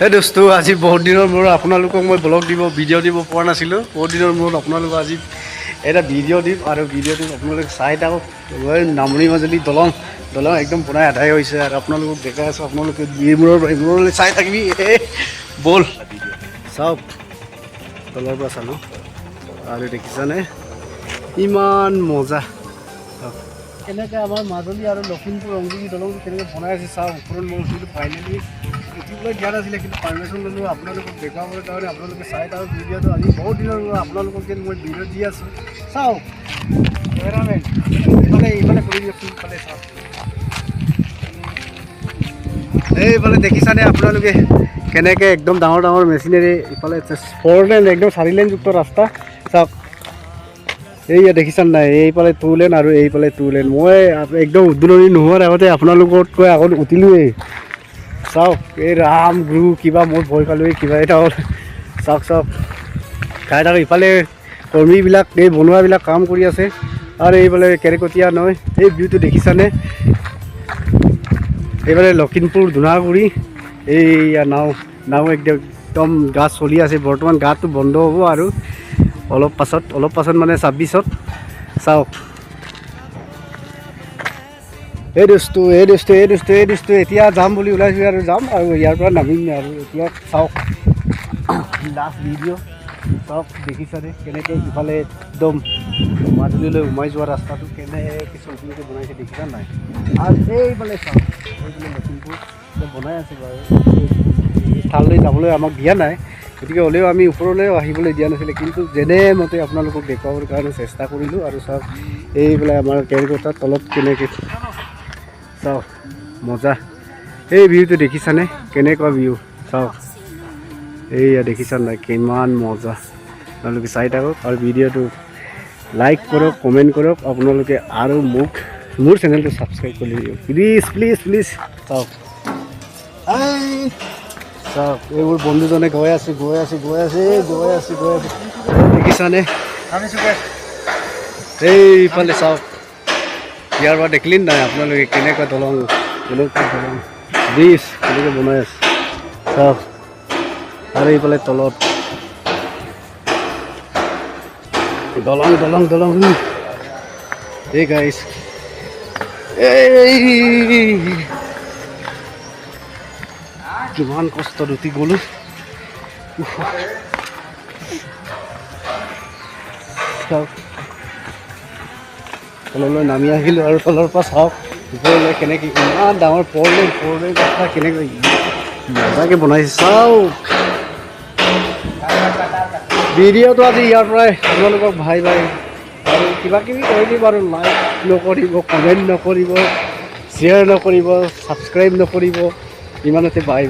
এই দোস্ত আজি বহুত দিনৰ মূৰত আপোনালোকক মই ব্লগ দিব ভিডিঅ' দিব পৰা নাছিলোঁ। বহুত দিনৰ মূৰত আপোনালোকক আজি এটা ভিডিঅ' দিম আৰু ভিডিঅ' দিম আপোনালোকে চাই থাকক। নামনি মাজুলী দলং একদম বনাই আদায় হৈছে আৰু আপোনালোকক দেখাই আছোঁ। আপোনালোকে মূৰলৈ চাই থাকিবি বল চাওক তলৰ পৰা চালোঁ আৰু দেখিছানে ইমান মজা। কেনেকৈ আমাৰ মাজুলী আৰু লখিমপুৰ ৰংগিনী দলংটো কেনেকৈ বনাই আছে চাওক। ওপৰত মই উঠিলোঁ ফাইনেলি উঠিবলৈ দিয়া নাছিলে কিন্তু পাৰ্মিশ্যন ল'লোঁ আপোনালোকক দেখুৱাবৰ কাৰণে। আপোনালোকে চাই থাকক ভিডিঅ'টো। আজি বহুত দিনৰ মূৰত আপোনালোকক যেন মই ভিডিঅ' দি আছোঁ চাওক। কেমেৰামেন ইফালে কৰি দিয়কচোন, ইফালে চাওক। এইফালে দেখিছানে আপোনালোকে কেনেকৈ একদম ডাঙৰ ডাঙৰ মেচিনেৰে ইফালে 4 লেন একদম 4 লেনযুক্ত ৰাস্তা চাওক। এইয়া দেখিছানে নাই, এইফালে 2 লেন আৰু এইফালে 2 লেন। মই একদম উদ্বোধনী নোহোৱাৰ আগতে আপোনালোকতকৈ আগত উঠিলোৱেই চাওক। এই ৰাম গুৰু কিবা মই ভয় খালোঁ, এই কিবা এটা হ'ল চাওক চাওক খাই থাকক। ইফালে কৰ্মীবিলাক এই বনোৱাবিলাক কাম কৰি আছে আৰু এইফালে কেৰেকটীয়া নৈ এই ভিউটো দেখিছানে। এইফালে লখিমপুৰ ধূনাগুৰি এইয়া নাও একদম গা চলি আছে বৰ্তমান। গাটো বন্ধ হ'ব আৰু অলপ পাছত মানে 26ত চাওক। এই দোস্ত এতিয়া যাম বুলি ওলাইছোঁ আৰু যাম আৰু ইয়াৰ পৰা নামিম আৰু এতিয়া চাওক লাষ্ট ভিডিঅ' চাওক। দেখিছানে কেনেকৈ ইফালে একদম মাজুলীলৈ সোমাই যোৱা ৰাস্তাটো কেনেকৈ চলচিলৈকে বনাইছে দেখিছা নাই। আৰু এইফালে চাওক এইফালে লখিমপুৰ বনাই আছে বাৰু। ঠাইলৈ যাবলৈ আমাক দিয়া নাই, গতিকে হ'লেও আমি ওপৰলৈও আহিবলৈ দিয়া নাছিলে কিন্তু যেনে মতে আপোনালোকক দেখুৱাবৰ কাৰণে চেষ্টা কৰিলোঁ। আৰু চাওক এইফালে আমাৰ কেৰেকটাৰ তলত কেনেকৈ চাওক মজা। এই ভিউটো দেখিছানে কেনেকুৱা ভিউ চাওক। এইয়া দেখিছা নাই কিমান মজা। আপোনালোকে চাই থাকক আৰু ভিডিঅ'টো লাইক কৰক, কমেণ্ট কৰক আপোনালোকে আৰু মোৰ চেনেলটো ছাবস্ক্ৰাইব কৰি দিয়ক প্লিজ চাওক। চাওক এইবোৰ বন্ধুজনে গৈ আছে দেখিছানে। এইফালে চাওক ইয়াৰ পৰা দেখিলি নাই আপোনালোকে কেনেকুৱা দলং ব্ৰিজ কেনেকৈ বনাই আছে চাওক। আৰু এইফালে তলত দলং এই গাইছ কিমান কষ্টত উঠি গ'লোঁ। চাওক তললৈ নামি আহিলোঁ আৰু তলৰ পৰা চাওক ওপৰলৈ কেনেকৈ ইমান ডাঙৰ 4 লেন ৰাস্তা কেনেকৈ মজাকৈ বনাইছে চাওক। ভিডিঅ'টো আজি ইয়াৰ পৰাই আপোনালোকক ভাই আৰু কিবা কিবি কৰি দিব আৰু লাইক নকৰিব, কমেণ্ট নকৰিব, শ্বেয়াৰ নকৰিব, ছাবস্ক্ৰাইব নকৰিব। ইমানতে বাই।